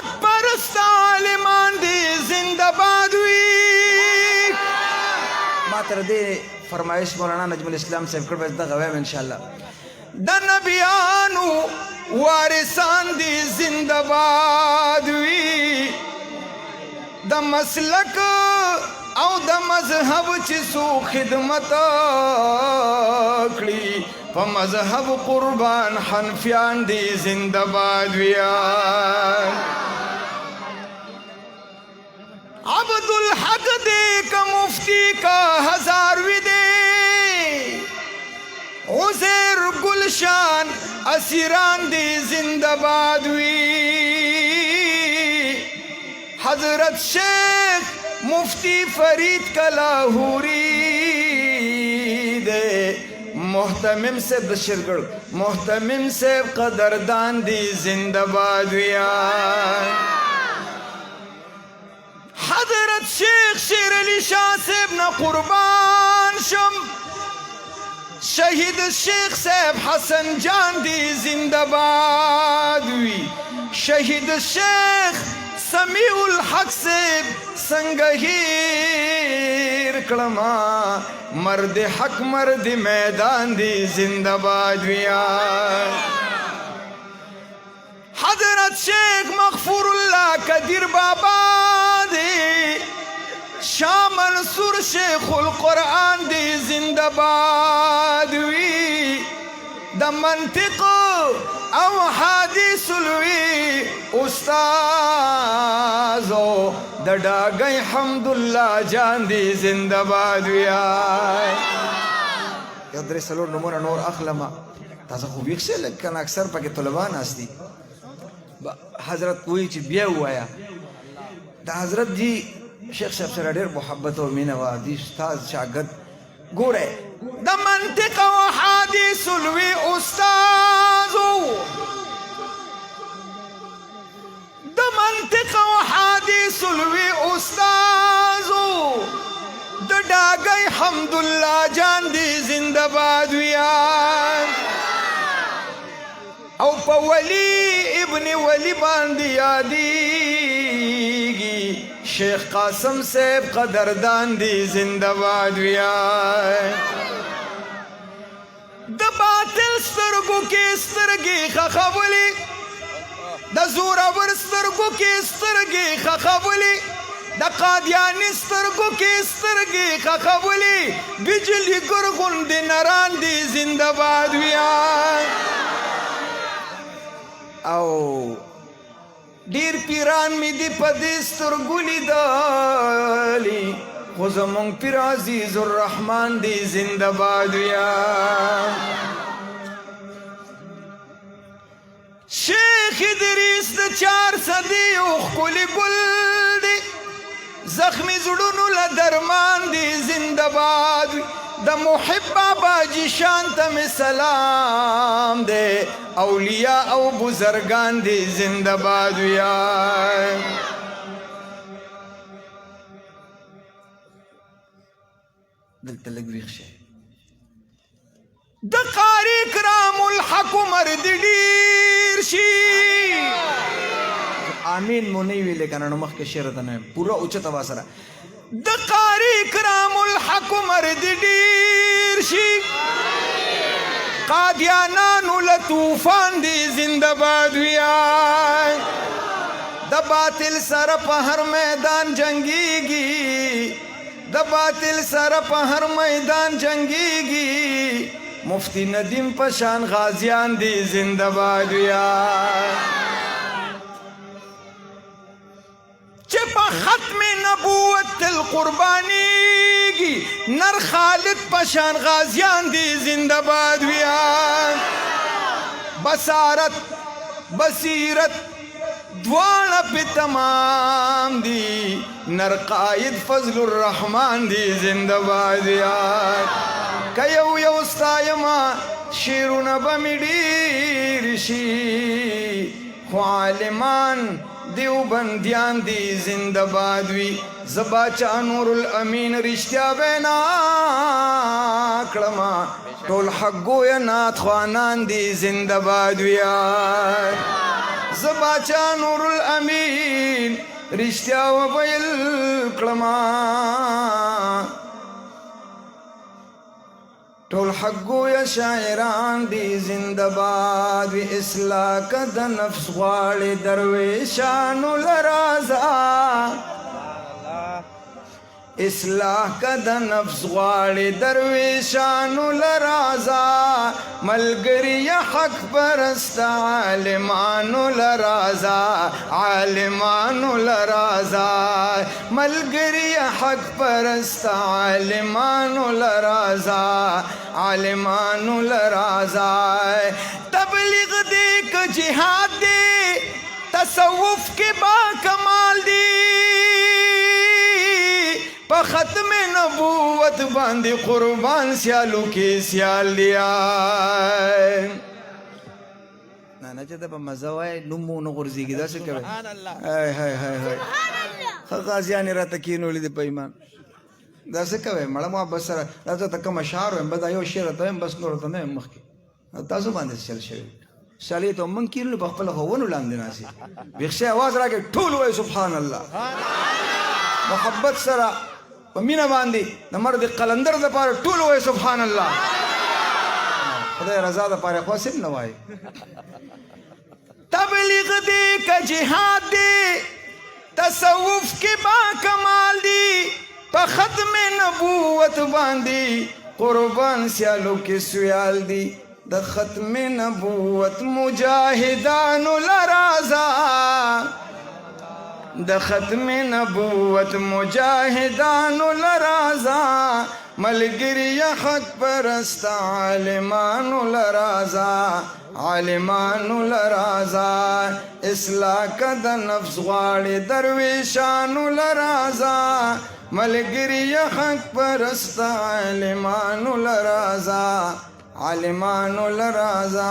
حق پرست عالمان دی زنده باد وي. ما تر دې فرمایش مولانا نجم الاسلام صاحب کړ بس دغه وایم انشاءالله. د نبیانو وارثان دی زنده باد وي. د مسلک او د مذهب چې سو خدمت کړي په مذهب قربان حنفیان دی زنده باد وي. عبدالحق دے کا مفتی کا ہزاروی دے عزیر گلشان اسیران دی زندہ باد وی. حضرت شیخ مفتی فرید کا لاہوری دے محتمم صاحب د شرگڑ محتمم صاحب قدردان دی زندہ باد وی. حضرت شیخ شیر علی شاہ صاحب نا قربان شم. شہید شیخ صاحب حسن جان دی زندہ باد وی. شہید شیخ سمیع الحق صاحب سنگہیر کلمہ مرد حق مرد میدان دی زندہ باد وی. حضرت شیخ مغفور اللہ قدیر بابا دی شاہ منصور شیخ القرآن دی زندہ باد وی. د منطق او حدیث الوی استازو د ډاګی حمدالله جان دی زندہ باد وی. یو درې څلور نمونه نور اخلمه تاسو خو ویښ لږ کنه اکثر پکې طلبان هستي. حضرت وی چې بیا وایا د حضرت جی شیخ صاحب سره ډېر محبت او مینه وه. دي استاد شاګرد ګوره د منطق او حدیث الوی استازو د منطق او حدیث الوی استازو د ډاګی حمدالله جان دی زندہ باد وی. او په ولی ابن ولی باندې یادیږي شیخ قاسم صاحب قدردان دی زندہ باد وی. د باطل سترګو کې سترګې خخولي د زورور سترګو کې سترګې خخولي د قادیانی سترګو کې سترګې خخولي بجلی ګرغوندې نران دی زندہ باد وی. او ډیر پیران می دی په دې سترګو لیدلي خو زمونږ پیر عزیز الرحمن دی زندہ باد وی. شیخ ادریس د 4 صدی او ښکلی ګل دی زخمی زړونو له درمان دی زندہ باد وی. د محب بابا جی شان ته می سلام دے اولیاء او بزرگان دی زندہ باد وی. دلته لږ ویښ شئ. د قاری کرام الحق عمر دی ډیر شي. آمین مو نه ویلې کنه نو مخکې شعر ته نه پوره اوچت اواز سره د قاری کرام الحق عمر دی ډیر شي. قادیانانو له طوفان دی زندہ باد وی. د باطل سره په هر میدان جنگیږي د باطل سره په هر میدان جنگیږي مفتی ندیم پشان غازیان دی زندہ باد وی. چې په ختم نبوت تل قربانیږي نر خالد پشان غازیان دی زندہ باد وی. بصارت بصیرت دواړه په تمام دی نر قائد فضل الرحمن دی زندہ باد وی. که یو ستایما شیرونه به می ډیر شي خو عالمان دیوبندیان دی زندہ باد وی. زباچا نور الامین رشتیا وینا کړما ټول حق گویا نات خوانان دی زندہ باد وی. زباچا نور الامین رشتیا و بیل کلما ټول حق گویا شاعران دی زندباد وی اصلاح که د نفس غواړي درویشانو لرازا اصلاح که د نفس غواړي درویشانو لرازا ملګری حق پرست عالمانو لرازا عالمانو لرازا ملګری حق پرست عالمانو لرازا عالمانو لرازا تبلیغ دی که جهاد دی تصوف کے با کمال دی پا ختم نبوت باندی قربان سیالو کی سیال دیا نانا چه دا پا مزاوائی نمو نغرزی کی دا سکر های های های های غازیانی را تکینو لی دی پا ایمان دا سکر مڑا ما بس سر دا تا کم اشعار ویم بدا یو شیر تا ویم بس نور تا نیم مخی تازو باندی چل شوی شالی تو من کینو لی بخپل خوونو لاندی ناسی بیخشی آواز را که ٹھول ہوئی سبحان اللہ محبت سره په مینه باندې د مرد قلندر دپاره ټول وایي سبحان الله خدای رضا دپاره خو سم نه وایي تبلیغ دی که جهاد دی تصوف کې با کمال دی په ختم نبوت باندې قربان سیالو کې سیال دی د ختم نبوت مجاهدانو لرازا د ختم نبوت مجاهدانو لرازا ملګری حق پرست عالمانو لرازا عالمانو لرازا اصلاح که د نفس غواړي درویشانو لرازا ملګری حق پرست عالمانو لرازا عالمانو لرازا